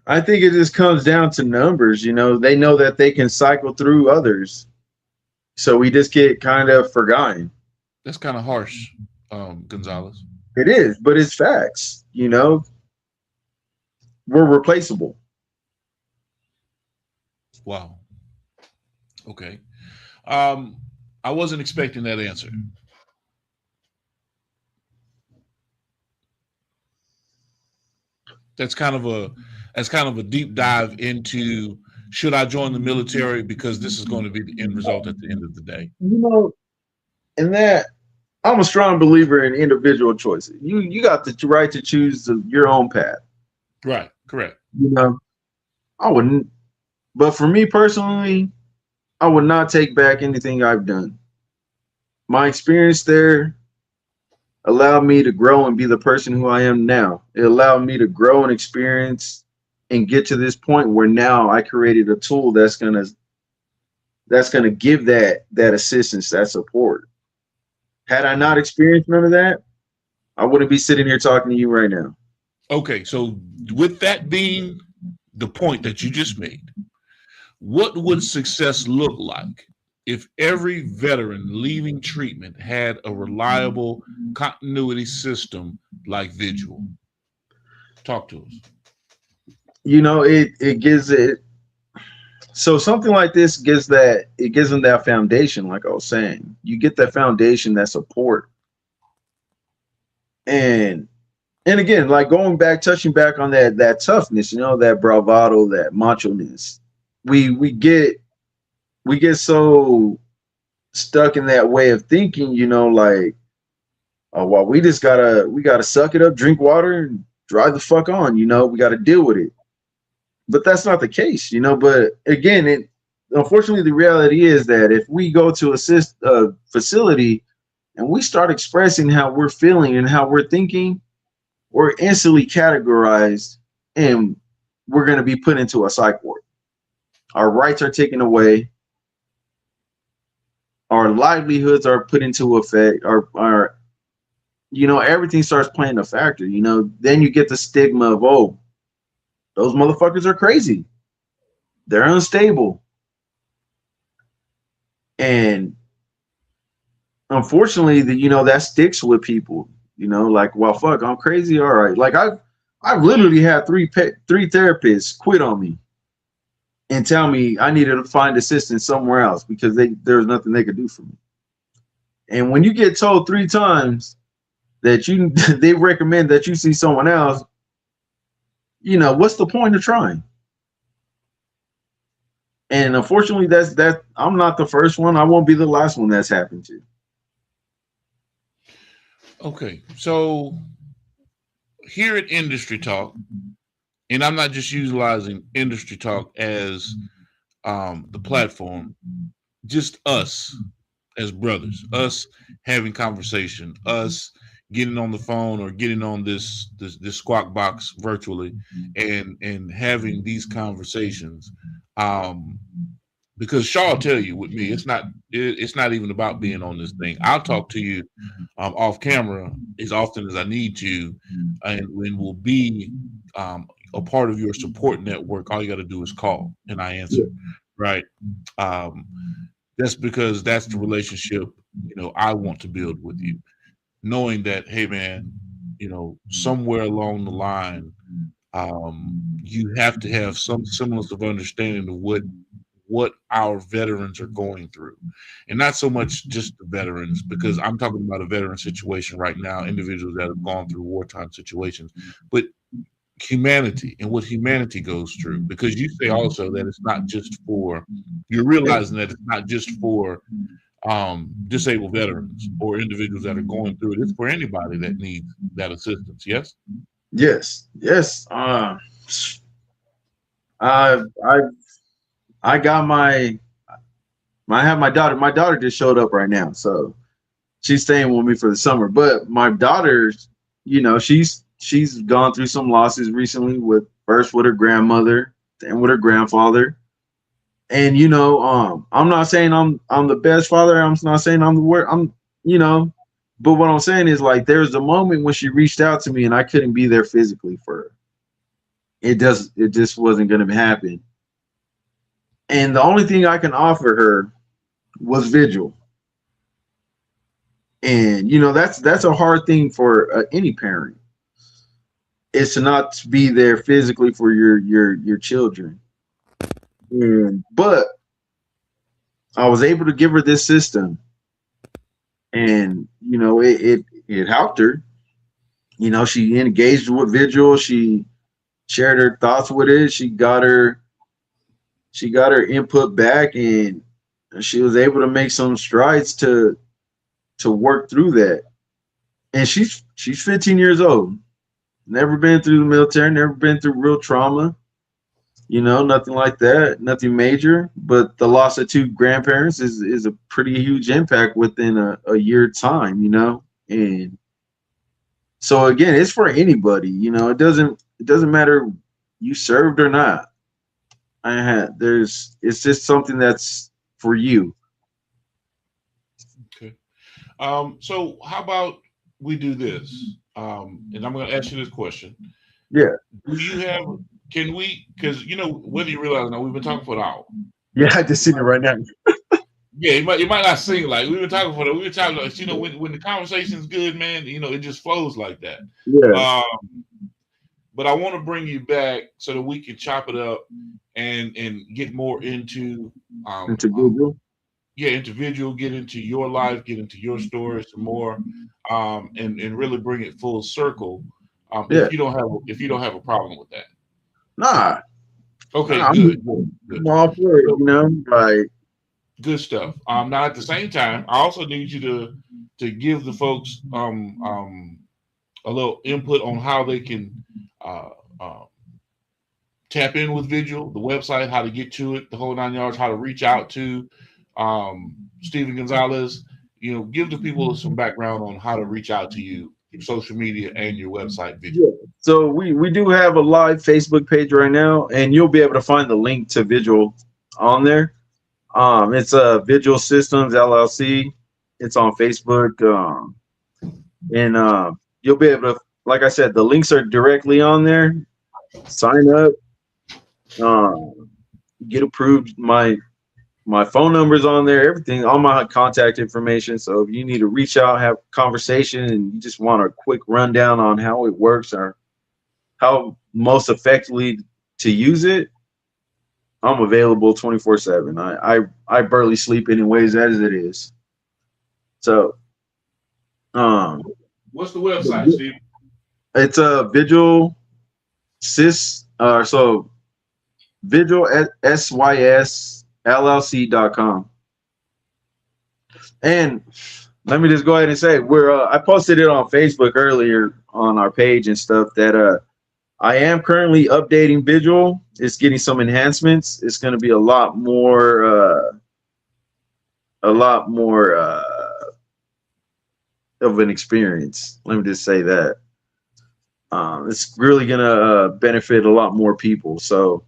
I think it just comes down to numbers. They know that they can cycle through others. So we just get kind of forgotten. That's kind of harsh, Gonzalez. It is, but it's facts. We're replaceable. Wow. Okay. I wasn't expecting that answer. That's kind of a deep dive into, should I join the military because this is going to be the end result at the end of the day. And that I'm a strong believer in individual choices. You got the right to choose your own path. Right. Correct. I wouldn't. But for me personally, I would not take back anything I've done. My experience there allowed me to grow and be the person who I am now. It allowed me to grow and experience and get to this point where now I created a tool that's gonna give that assistance, that support. Had I not experienced none of that, I wouldn't be sitting here talking to you right now. Okay, so with that being the point that you just made, what would success look like if every veteran leaving treatment had a reliable continuity system like Vigil? Talk to us. It gives it. So something like this gives them that foundation, like I was saying. You get that foundation, that support. And again, like touching back on that toughness, that bravado, that macho-ness. We get so stuck in that way of thinking, like, oh, well, we gotta suck it up, drink water, and drive the fuck on, we gotta deal with it. But that's not the case, but again, unfortunately the reality is that if we go to a facility and we start expressing how we're feeling and how we're thinking, we're instantly categorized and we're going to be put into a psych ward. Our rights are taken away. Our livelihoods are put into effect. Our everything starts playing a factor. Then you get the stigma of, oh, those motherfuckers are crazy. They're unstable. And unfortunately, that sticks with people. Like, well, fuck, I'm crazy. All right. Like I've literally had three therapists quit on me and tell me I needed to find assistance somewhere else because there's nothing they could do for me. And when you get told 3 times that they recommend that you see someone else, what's the point of trying? And unfortunately, that I'm not the first one. I won't be the last one that's happened to. Okay, so here at Industry Talk, and I'm not just utilizing Industry Talk as the platform, just us as brothers, us having conversation, us getting on the phone or getting on this squawk box virtually and having these conversations. Um, because Shaw will tell you with me, it's not even about being on this thing. I'll talk to you off camera as often as I need to, and when we'll be a part of your support network. All you got to do is call, and I answer. Right? That's because that's the relationship I want to build with you, knowing that, hey man, somewhere along the line, you have to have some semblance of understanding of what our veterans are going through, and not so much just the veterans, because I'm talking about a veteran situation right now, individuals that have gone through wartime situations, but humanity and what humanity goes through. Because you say also that it's not just for, you're realizing that it's not just for disabled veterans or individuals that are going through it. It's for anybody that needs that assistance. Yes. Yes. I got I have my daughter. My daughter just showed up right now, so she's staying with me for the summer. But my daughter, she's gone through some losses recently, first with her grandmother, then with her grandfather. And I'm not saying I'm the best father. I'm not saying I'm the worst. But what I'm saying is, like, there's a moment when she reached out to me and I couldn't be there physically for her. It just wasn't going to happen. And the only thing I can offer her was Vigil. And that's a hard thing for any parent. Is to not be there physically for your children. But I was able to give her this system, and it helped her. She engaged with Vigil. She shared her thoughts with it. She got her input back, and she was able to make some strides to work through that. And she's 15 years old. Never been through the military, never been through real trauma, nothing like that, nothing major. But the loss of two grandparents is a pretty huge impact within a year time, And so again, it's for anybody, it doesn't matter you served or not. It's just something that's for you. Okay. So how about we do this? And I'm going to ask you this question. Yeah. Can we, because, whether you realize now, we've been talking for an hour. Yeah, I just seen it right now. Yeah, you might not sing like we've been talking for that. We've been talking like, when the conversation's good, man, it just flows like that. Yeah. But I want to bring you back so that we can chop it up and get more into Vigil. Into Vigil, get into your life, get into your story some more, and really bring it full circle. If you don't have a problem with that. Nah. Okay, good. I'm all for it, like good stuff. Now at the same time, I also need you to give the folks a little input on how they can tap in with Vigil, the website, how to get to it, the whole 9 yards, how to reach out to Steven Gonzalez. Give the people some background on how to reach out to you, your social media and your website, Vigil. Yeah. So we do have a live Facebook page right now, and you'll be able to find the link to Vigil on there. It's Vigil Systems LLC. It's on Facebook, and you'll be able to, like I said, the links are directly on there. Sign up, get approved. My phone number's on there, everything, all my contact information. So if you need to reach out, have a conversation, and you just want a quick rundown on how it works or how most effectively to use it, I'm available 24/7. I barely sleep anyways as it is. So what's the website, Steve? It's Vigil Sys so Vigil SYS LLC.com. And let me just go ahead and say I posted it on Facebook earlier on our page and stuff that I am currently updating Visual. It's getting some enhancements. It's going to be a lot more of an experience. Let me just say that. It's really going to benefit a lot more people. So,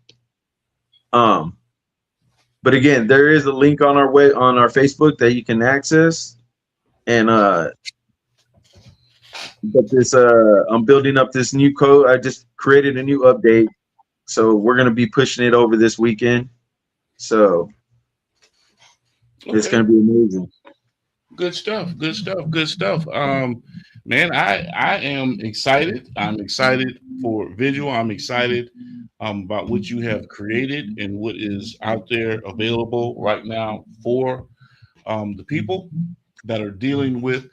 but again, there is a link on our Facebook that you can access, and but this I'm building up this new code. I just created a new update, so we're gonna be pushing it over this weekend. So it's gonna be amazing. Good stuff. Good stuff. Good stuff. Man, I am excited. I'm excited for Visual. I'm excited about what you have created and what is out there available right now for the people that are dealing with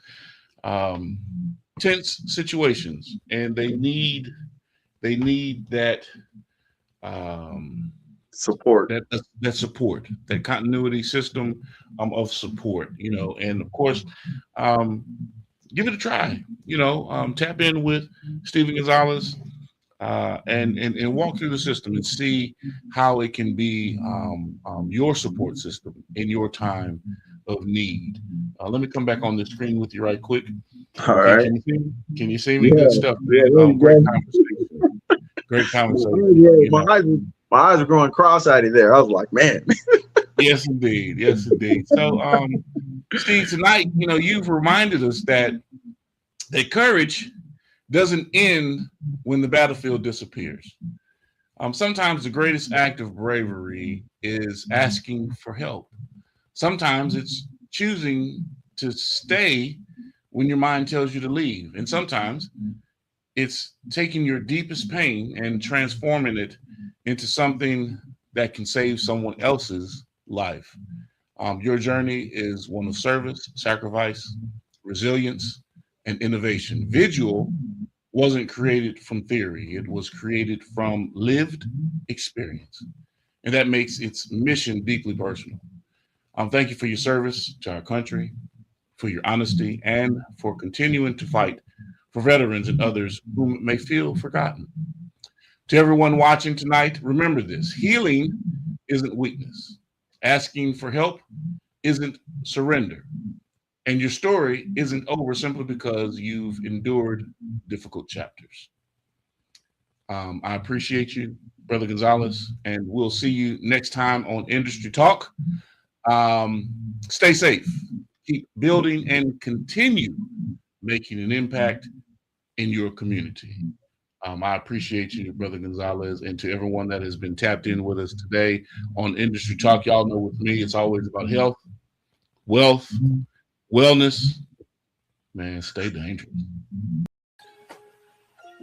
tense situations, and they need that support, that support, that continuity system of support, you know. And of course, give it a try, you know. Tap in with Stephen Gonzalez and walk through the system and see how it can be your support system in your time of need. Let me come back on the screen with you right quick. All right. Can you see me? Yeah. Good stuff. Yeah, great conversation. Great conversation. My eyes were growing cross-eyed there. I was like, man. Yes, indeed. Yes, indeed. So, Steve, tonight, you know, you've reminded us that courage doesn't end when the battlefield disappears. Sometimes the greatest act of bravery is asking for help. Sometimes it's choosing to stay when your mind tells you to leave. And sometimes it's taking your deepest pain and transforming it into something that can save someone else's life. Your journey is one of service, sacrifice, resilience, and innovation. Visual wasn't created from theory. It was created from lived experience. And that makes its mission deeply personal. Thank you for your service to our country, for your honesty, and for continuing to fight for veterans and others who may feel forgotten. To everyone watching tonight, remember this: healing isn't weakness. Asking for help isn't surrender. And your story isn't over simply because you've endured difficult chapters. I appreciate you, Brother Gonzalez, and we'll see you next time on Industry Talk. Stay safe, keep building, and continue making an impact in your community. I appreciate you, Brother Gonzalez, and to everyone that has been tapped in with us today on Industry Talk. Y'all know with me, it's always about health, wealth, wellness. Man, stay dangerous.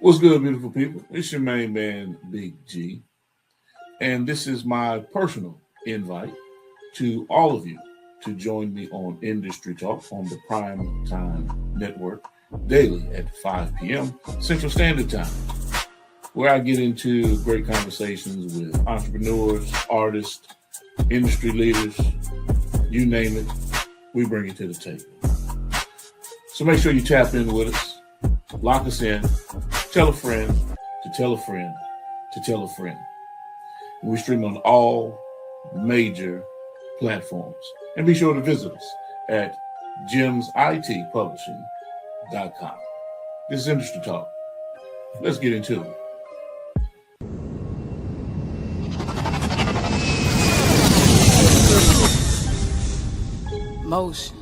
What's good, beautiful people? It's your main man, Big G. And this is my personal invite to all of you to join me on Industry Talk on the Prime Time Network daily at 5 p.m. Central Standard Time, where I get into great conversations with entrepreneurs, artists, industry leaders, you name it, we bring it to the table. So make sure you tap in with us, lock us in, tell a friend to tell a friend to tell a friend. And we stream on all major platforms. And be sure to visit us at gemsitpublishing.com. This is Industry Talk. Let's get into it. Motion.